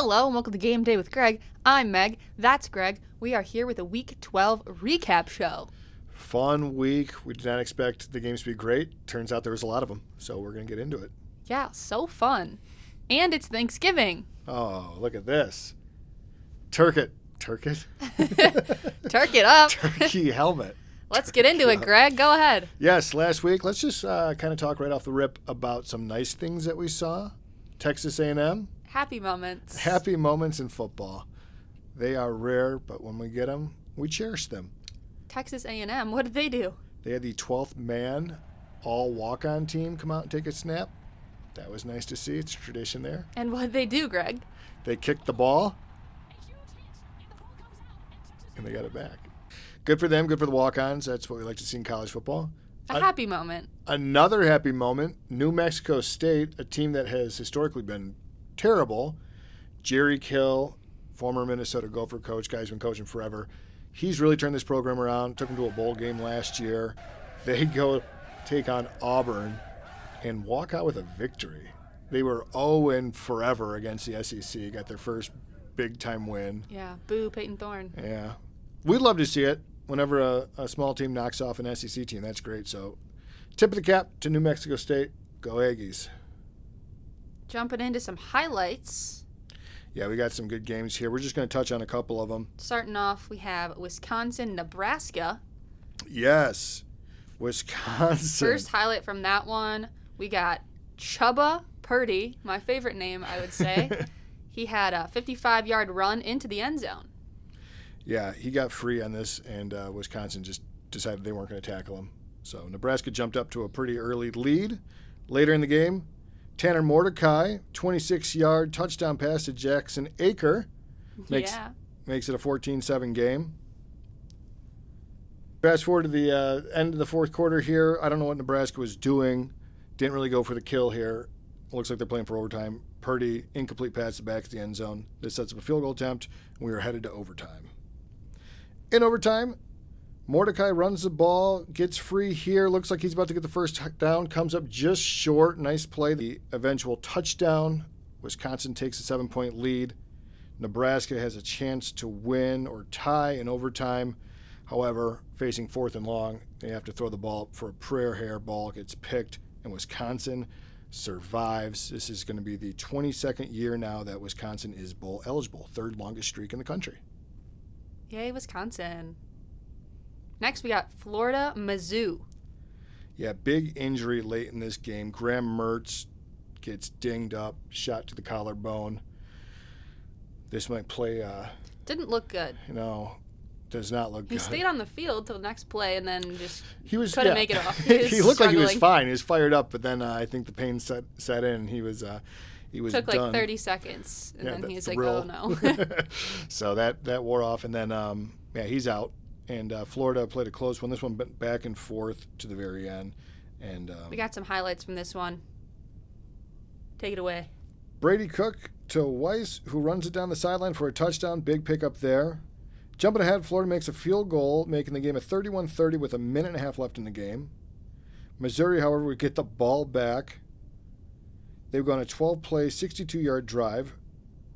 Hello and welcome to Game Day with Greg. I'm Meg. That's Greg. We are here with a Week 12 recap show. Fun week. We did not expect the games to be great. Turns out there was a lot of them, so we're going to get into it. Yeah, so fun. And it's Thanksgiving. Oh, look at this. Turkey up. Turkey helmet. Let's get into it, Greg. Go ahead. Yes, last week, let's just kind of talk right off the rip about some nice things that we saw. Texas A&M. Happy moments. Happy moments in football. They are rare, but when we get them, we cherish them. Texas A&M, what did they do? They had the 12th man all walk-on team come out and take a snap. That was nice to see. It's a tradition there. And what did they do, Greg? They kicked the ball, and they got it back. Good for them. Good for the walk-ons. That's what we like to see in college football. A happy moment. Another happy moment, New Mexico State, a team that has historically been terrible. Jerry Kill, former Minnesota Gopher coach, guy's been coaching forever. He's really turned this program around, took them to a bowl game last year. They go take on Auburn and walk out with a victory. They were 0-0 forever against the SEC, got their first big-time win. Yeah, boo, Peyton Thorne. Yeah. We'd love to see it whenever a small team knocks off an SEC team. That's great. So tip of the cap to New Mexico State. Go Aggies. Jumping into some highlights. Yeah, we got some good games here. We're just going to touch on a couple of them. Starting off, we have Wisconsin, Nebraska. Yes, Wisconsin. First highlight from that one, we got Chubba Purdy, my favorite name, I would say. He had a 55-yard run into the end zone. Yeah, he got free on this, and Wisconsin just decided they weren't going to tackle him. So Nebraska jumped up to a pretty early lead. Later in the game, Tanner Mordecai, 26-yard touchdown pass to Jackson Aker. Makes it a 14-7 game. Fast forward to the end of the fourth quarter here. I don't know what Nebraska was doing. Didn't really go for the kill here. Looks like they're playing for overtime. Purdy, incomplete pass to back to the end zone. This sets up a field goal attempt, and we are headed to overtime. In overtime, Mordecai runs the ball, gets free here. Looks like he's about to get the first down. Comes up just short. Nice play. The eventual touchdown. Wisconsin takes a 7-point lead. Nebraska has a chance to win or tie in overtime. However, facing fourth and long, they have to throw the ball for a prayer hair. Ball gets picked, and Wisconsin survives. This is going to be the 22nd year now that Wisconsin is bowl eligible. Third longest streak in the country. Yay, Wisconsin. Next, we got Florida, Mizzou. Yeah, big injury late in this game. Graham Mertz gets dinged up, shot to the collarbone. This might play... Didn't look good. Does not look good. He stayed on the field till the next play and then just couldn't make it off. He looked like he was fine. He was fired up, but then I think the pain set in, and he was took done. Like 30 seconds, and then he's like, oh, no. So that wore off, and then, he's out. And Florida played a close one. This one went back and forth to the very end. And we got some highlights from this one. Take it away. Brady Cook to Weiss, who runs it down the sideline for a touchdown. Big pickup there. Jumping ahead, Florida makes a field goal, making the game a 31-30 with a minute and a half left in the game. Missouri, however, would get the ball back. They've gone a 12-play, 62-yard drive.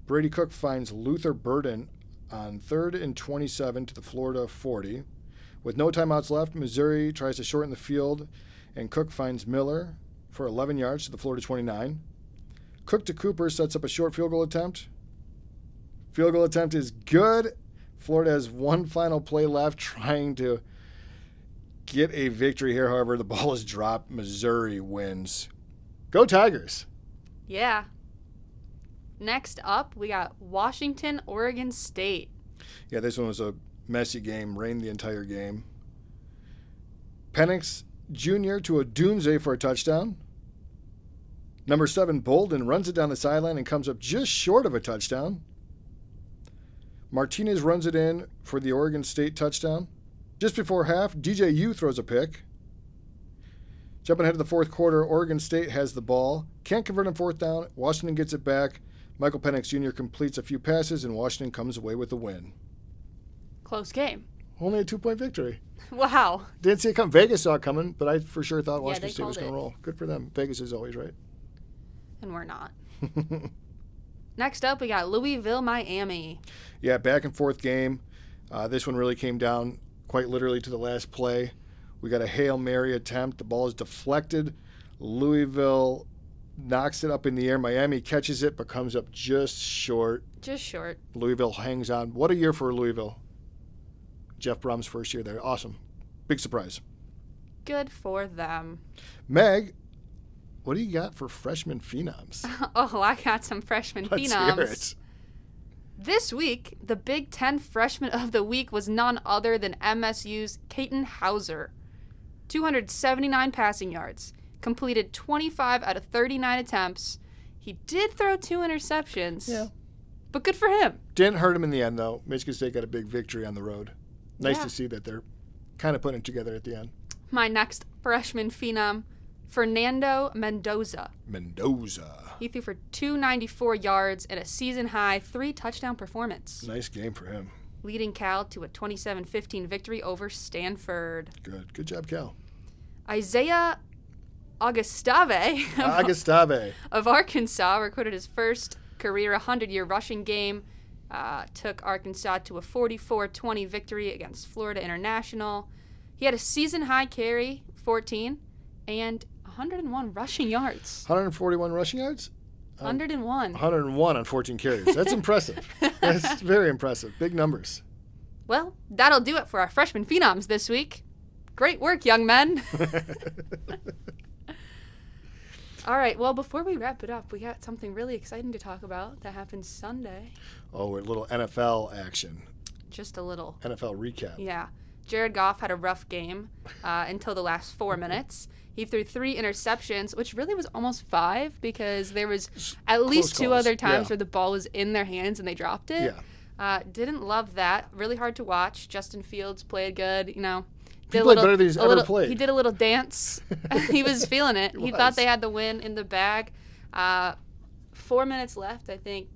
Brady Cook finds Luther Burden on 3rd and 27 to the Florida 40. With no timeouts left, Missouri tries to shorten the field, and Cook finds Miller for 11 yards to the Florida 29. Cook to Cooper sets up a short field goal attempt. Field goal attempt is good. Florida has one final play left, trying to get a victory here. However, the ball is dropped. Missouri wins. Go Tigers. Yeah. Next up, we got Washington, Oregon State. Yeah, this one was a messy game. Rained the entire game. Penix Jr. to a Doomsday for a touchdown. Number 7, Bolden runs it down the sideline and comes up just short of a touchdown. Martinez runs it in for the Oregon State touchdown. Just before half, DJU throws a pick. Jumping ahead to the fourth quarter, Oregon State has the ball. Can't convert on fourth down. Washington gets it back. Michael Penix Jr. completes a few passes, and Washington comes away with the win. Close game. Only a 2-point victory. Wow. Didn't see it come. Vegas saw it coming, but I for sure thought Washington State was going to it. roll. Good for them. Vegas is always right. And we're not. Next up, we got Louisville, Miami. Yeah, back and forth game. This one really came down quite literally to the last play. We got a Hail Mary attempt. The ball is deflected. Louisville knocks it up in the air. Miami catches it, but comes up just short. Just short. Louisville hangs on. What a year for Louisville. Jeff Brum's first year there. Awesome. Big surprise. Good for them. Meg, what do you got for freshman phenoms? Oh, I got some freshman Let's phenoms. hear it. This week, the Big Ten Freshman of the Week was none other than MSU's Caton Hauser. 279 passing yards, completed 25 out of 39 attempts. He did throw 2 interceptions. Yeah. But good for him. Didn't hurt him in the end, though. Michigan State got a big victory on the road. Nice Yeah. to see that they're kind of putting it together at the end. My next freshman phenom, Fernando Mendoza. He threw for 294 yards and a season-high 3-touchdown performance, Nice game for him. leading Cal to a 27-15 victory over Stanford. Good job, Cal. Isaiah Agustave. of Arkansas recorded his first career 100-year rushing game, took Arkansas to a 44-20 victory against Florida International. He had a season-high carry, 14, and 101 rushing yards. 141 rushing yards? 101. 101 on 14 carries. That's impressive. That's very impressive. Big numbers. Well, that'll do it for our freshman phenoms this week. Great work, young men. All right, well, before we wrap it up, we got something really exciting to talk about that happened Sunday. Oh, a little NFL action. Just a little. NFL recap. Yeah. Jared Goff had a rough game until the last 4 minutes. He threw 3 interceptions, which really was almost 5 because there was at least 2 calls. other times Yeah. where the ball was in their hands and they dropped it. Yeah. Didn't love that. Really hard to watch. Justin Fields played good, you know. He played better than he's ever played. He did a little dance. He was feeling it. He was. thought they had the win in the bag. 4 minutes left. I think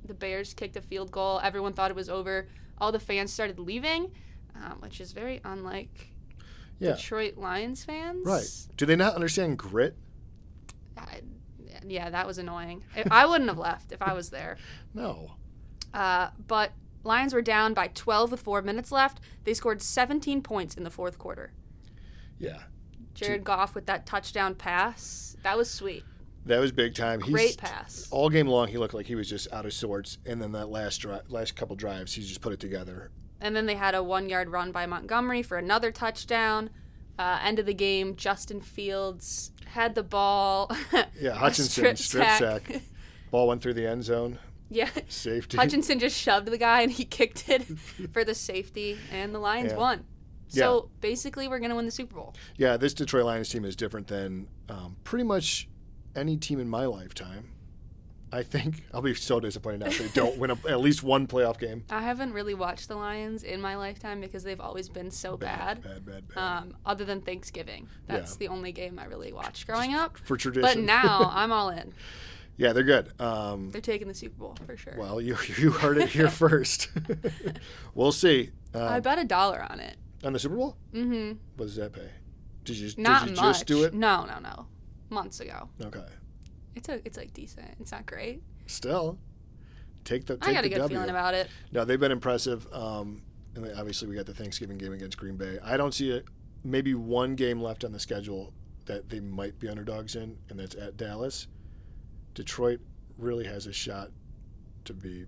the Bears kicked a field goal. Everyone thought it was over. All the fans started leaving, which is very unlike Detroit Lions fans. Right. Do they not understand grit? Yeah, that was annoying. I wouldn't have left if I was there. No. But Lions were down by 12 with 4 minutes left. They scored 17 points in the fourth quarter. Yeah. Jared Goff with that touchdown pass. That was sweet. That was big time. Great pass. All game long, he looked like he was just out of sorts. And then that last couple drives, he just put it together. And then they had a 1-yard run by Montgomery for another touchdown. End of the game, Justin Fields had the ball. Yeah, Hutchinson, strip sack. Ball went through the end zone. Yeah. Safety. Hutchinson just shoved the guy and he kicked it for the safety, and the Lions won. So basically, we're going to win the Super Bowl. Yeah, this Detroit Lions team is different than pretty much any team in my lifetime. I think I'll be so disappointed now if they don't win at least one playoff game. I haven't really watched the Lions in my lifetime because they've always been so bad. Bad. Other than Thanksgiving. That's the only game I really watched growing up. For tradition. But now I'm all in. Yeah, they're good. They're taking the Super Bowl for sure. Well, you heard it here first. We'll see. I bet $1 on it. On the Super Bowl? Mm-hmm. What does that pay? Did you much. just do it? No. Months ago. Okay. It's like decent. It's not great. Still, take the I got a good W. feeling about it. No, they've been impressive. And then obviously we got the Thanksgiving game against Green Bay. I don't see maybe one game left on the schedule that they might be underdogs in, and that's at Dallas. Detroit really has a shot to be.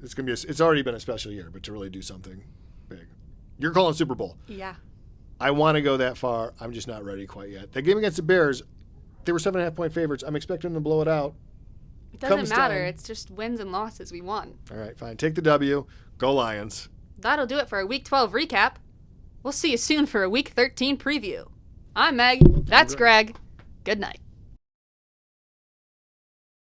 It's gonna be. It's already been a special year, but to really do something big. You're calling Super Bowl. Yeah. I want to go that far. I'm just not ready quite yet. That game against the Bears, they were 7.5-point favorites. I'm expecting them to blow it out. It doesn't matter. Down. It's just wins and losses. We won. All right, fine. Take the W. Go Lions. That'll do it for a Week 12 recap. We'll see you soon for a Week 13 preview. I'm Meg. That's Greg. Good night.